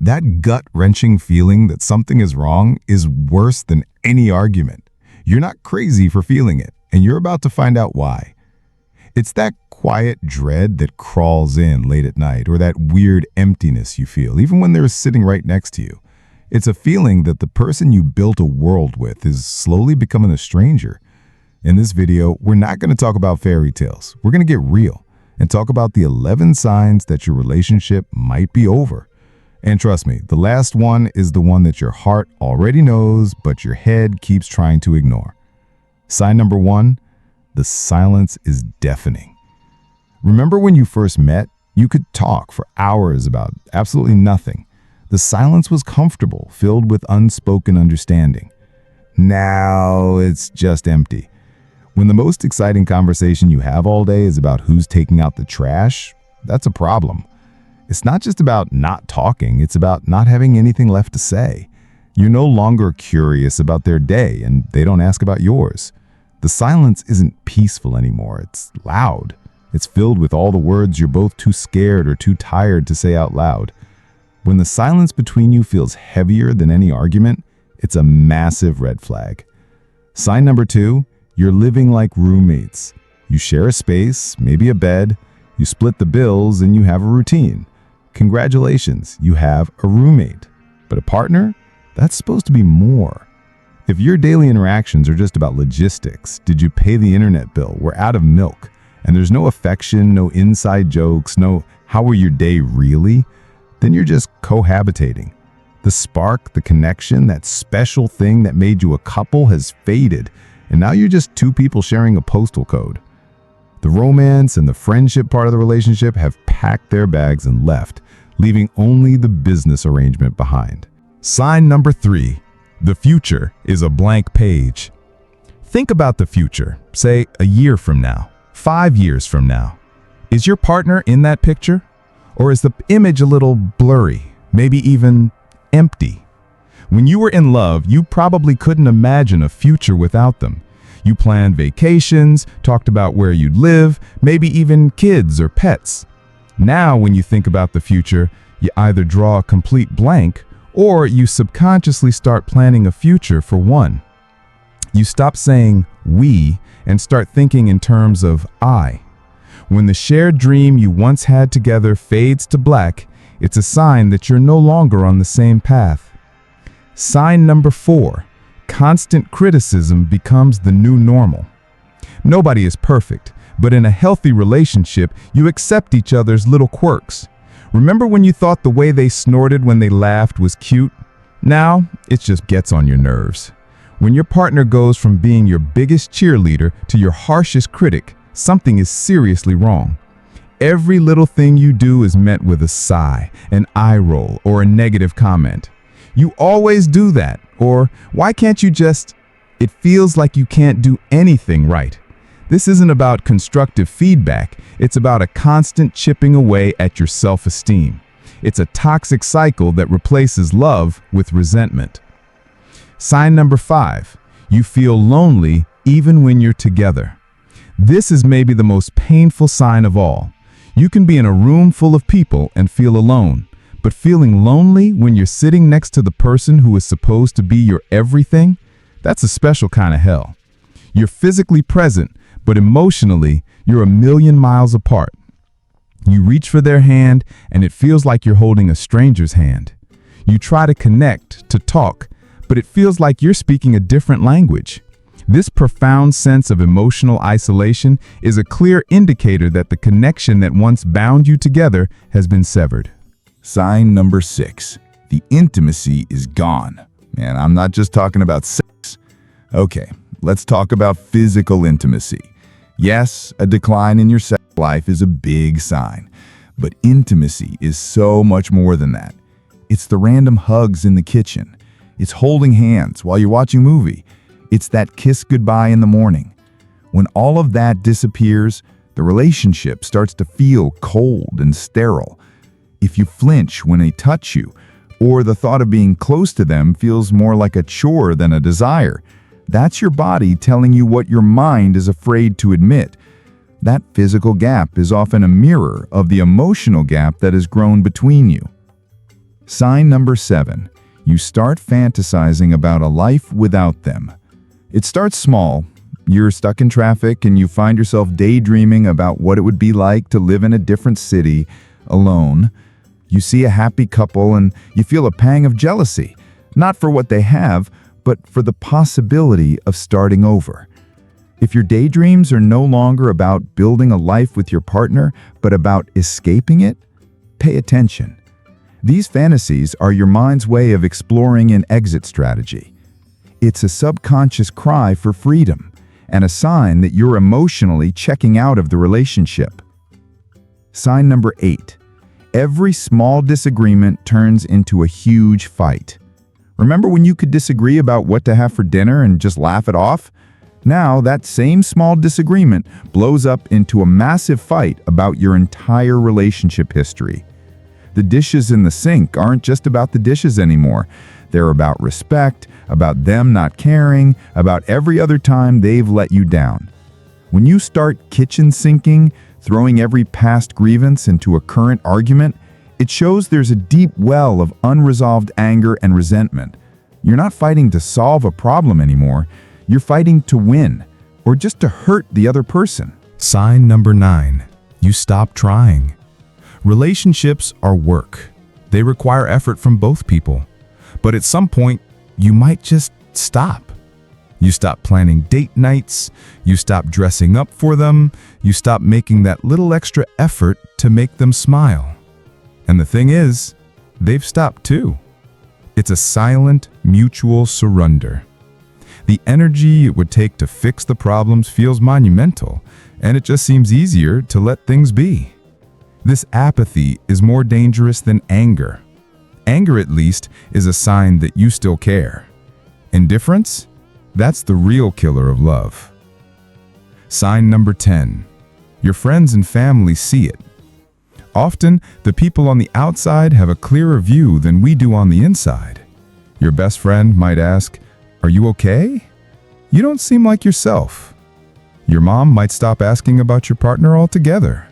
That gut-wrenching feeling that something is wrong is worse than any argument. You're not crazy for feeling it, and you're about to find out why. It's that quiet dread that crawls in late at night, or that weird emptiness you feel, even when they're sitting right next to you. It's a feeling that the person you built a world with is slowly becoming a stranger. In this video, we're not going to talk about fairy tales. We're going to get real and talk about the 11 signs that your relationship might be over. And trust me, the last one is the one that your heart already knows, but your head keeps trying to ignore. Sign number 1, the silence is deafening. Remember when you first met? You could talk for hours about absolutely nothing. The silence was comfortable, filled with unspoken understanding. Now it's just empty. When the most exciting conversation you have all day is about who's taking out the trash, that's a problem. It's not just about not talking, it's about not having anything left to say. You're no longer curious about their day, and they don't ask about yours. The silence isn't peaceful anymore, it's loud. It's filled with all the words you're both too scared or too tired to say out loud. When the silence between you feels heavier than any argument, it's a massive red flag. Sign number 2, you're living like roommates. You share a space, maybe a bed, you split the bills, and you have a routine. Congratulations, you have a roommate. But a partner? That's supposed to be more. If your daily interactions are just about logistics, did you pay the internet bill, we're out of milk, and there's no affection, no inside jokes, no how were your day really, then you're just cohabitating. The spark, the connection, that special thing that made you a couple has faded, and now you're just two people sharing a postal code. The romance and the friendship part of the relationship have packed their bags and left, leaving only the business arrangement behind. Sign number 3, the future is a blank page. Think about the future, say a year from now, 5 years from now. Is your partner in that picture? Or is the image a little blurry, maybe even empty? When you were in love, you probably couldn't imagine a future without them. You planned vacations, talked about where you'd live, maybe even kids or pets. Now, when you think about the future, you either draw a complete blank or you subconsciously start planning a future for one. You stop saying we and start thinking in terms of I. When the shared dream you once had together fades to black, it's a sign that you're no longer on the same path. Sign number 4. Constant criticism becomes the new normal. Nobody is perfect, but in a healthy relationship, you accept each other's little quirks. Remember when you thought the way they snorted when they laughed was cute? Now, it just gets on your nerves. When your partner goes from being your biggest cheerleader to your harshest critic, something is seriously wrong. Every little thing you do is met with a sigh, an eye roll, or a negative comment. You always do that, or why can't you just... It feels like you can't do anything right. This isn't about constructive feedback, it's about a constant chipping away at your self-esteem. It's a toxic cycle that replaces love with resentment. Sign number 5, you feel lonely even when you're together. This is maybe the most painful sign of all. You can be in a room full of people and feel alone. But feeling lonely when you're sitting next to the person who is supposed to be your everything, that's a special kind of hell. You're physically present, but emotionally, you're a million miles apart. You reach for their hand, and it feels like you're holding a stranger's hand. You try to connect, to talk, but it feels like you're speaking a different language. This profound sense of emotional isolation is a clear indicator that the connection that once bound you together has been severed. Sign number 6, the intimacy is gone. And I'm not just talking about sex. Okay, let's talk about physical intimacy. Yes, a decline in your sex life is a big sign, but intimacy is so much more than that. It's the random hugs in the kitchen. It's holding hands while you're watching a movie. It's that kiss goodbye in the morning. When all of that disappears, the relationship starts to feel cold and sterile. If you flinch when they touch you, or the thought of being close to them feels more like a chore than a desire, that's your body telling you what your mind is afraid to admit. That physical gap is often a mirror of the emotional gap that has grown between you. Sign number 7. You start fantasizing about a life without them. It starts small. You're stuck in traffic and you find yourself daydreaming about what it would be like to live in a different city, alone. You see a happy couple and you feel a pang of jealousy, not for what they have, but for the possibility of starting over. If your daydreams are no longer about building a life with your partner, but about escaping it, pay attention. These fantasies are your mind's way of exploring an exit strategy. It's a subconscious cry for freedom and a sign that you're emotionally checking out of the relationship. Sign number 8. Every small disagreement turns into a huge fight. Remember when you could disagree about what to have for dinner and just laugh it off? Now, that same small disagreement blows up into a massive fight about your entire relationship history. The dishes in the sink aren't just about the dishes anymore. They're about respect, about them not caring, about every other time they've let you down. When you start kitchen sinking, throwing every past grievance into a current argument, it shows there's a deep well of unresolved anger and resentment. You're not fighting to solve a problem anymore. You're fighting to win, or just to hurt the other person. Sign number 9. You stop trying. Relationships are work. They require effort from both people. But at some point, you might just stop. You stop planning date nights. You stop dressing up for them. You stop making that little extra effort to make them smile. And the thing is, they've stopped too. It's a silent, mutual surrender. The energy it would take to fix the problems feels monumental, and it just seems easier to let things be. This apathy is more dangerous than anger. Anger, at least, is a sign that you still care. Indifference? That's the real killer of love. Sign number 10. Your friends and family see it. Often, the people on the outside have a clearer view than we do on the inside. Your best friend might ask, "Are you okay? You don't seem like yourself." Your mom might stop asking about your partner altogether.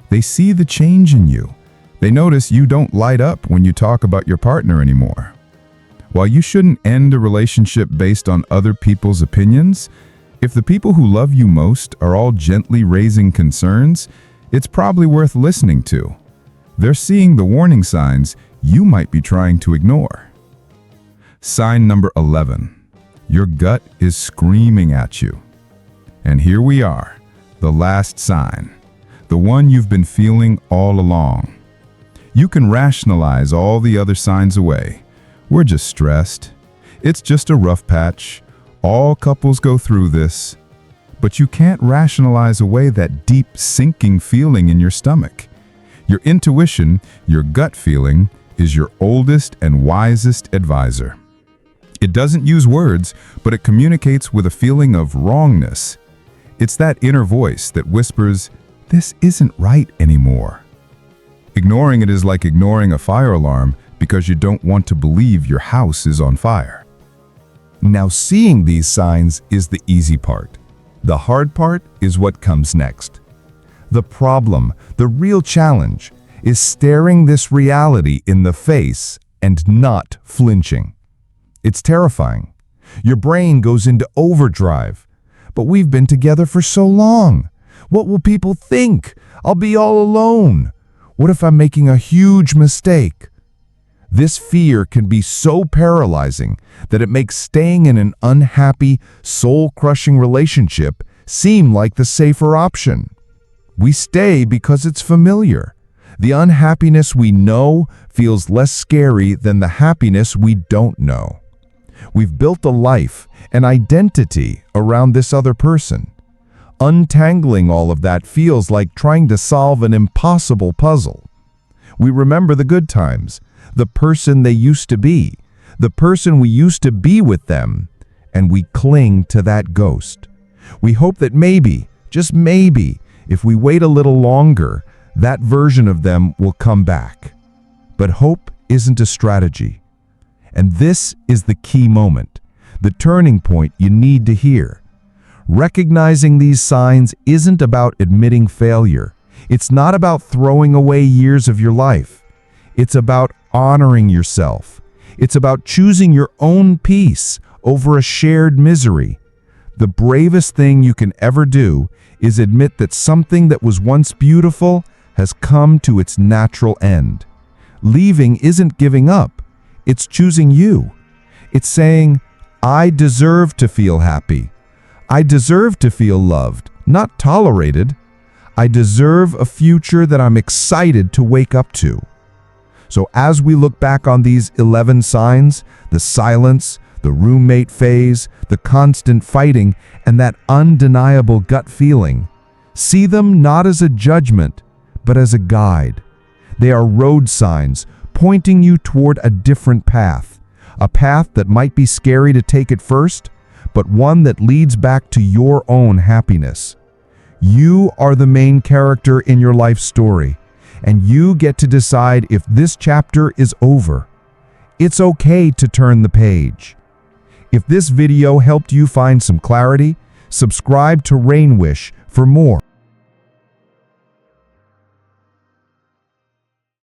They see the change in you. They notice you don't light up when you talk about your partner anymore. While you shouldn't end a relationship based on other people's opinions, if the people who love you most are all gently raising concerns, it's probably worth listening to. They're seeing the warning signs you might be trying to ignore. Sign number 11. Your gut is screaming at you. And here we are, the last sign, the one you've been feeling all along. You can rationalize all the other signs away. We're just stressed. It's just a rough patch. All couples go through this. But you can't rationalize away that deep, sinking feeling in your stomach. Your intuition, your gut feeling, is your oldest and wisest advisor. It doesn't use words, but it communicates with a feeling of wrongness. It's that inner voice that whispers, "This isn't right anymore." Ignoring it is like ignoring a fire alarm because you don't want to believe your house is on fire. Now, seeing these signs is the easy part. The hard part is what comes next. The problem, the real challenge, is staring this reality in the face and not flinching. It's terrifying. Your brain goes into overdrive. But we've been together for so long. What will people think? I'll be all alone. What if I'm making a huge mistake? This fear can be so paralyzing that it makes staying in an unhappy, soul-crushing relationship seem like the safer option. We stay because it's familiar. The unhappiness we know feels less scary than the happiness we don't know. We've built a life, an identity around this other person. Untangling all of that feels like trying to solve an impossible puzzle. We remember the good times, the person they used to be, the person we used to be with them, and we cling to that ghost. We hope that maybe, just maybe, if we wait a little longer, that version of them will come back. But hope isn't a strategy. And this is the key moment, the turning point you need to hear. Recognizing these signs isn't about admitting failure. It's not about throwing away years of your life. It's about honoring yourself. It's about choosing your own peace over a shared misery. The bravest thing you can ever do is admit that something that was once beautiful has come to its natural end. Leaving isn't giving up. It's choosing you. It's saying, I deserve to feel happy. I deserve to feel loved, not tolerated. I deserve a future that I'm excited to wake up to. So as we look back on these 11 signs, the silence, the roommate phase, the constant fighting, and that undeniable gut feeling, see them not as a judgment, but as a guide. They are road signs pointing you toward a different path, a path that might be scary to take at first, but one that leads back to your own happiness. You are the main character in your life story, and you get to decide if this chapter is over. It's okay to turn the page. If this video helped you find some clarity, subscribe to RainWish for more.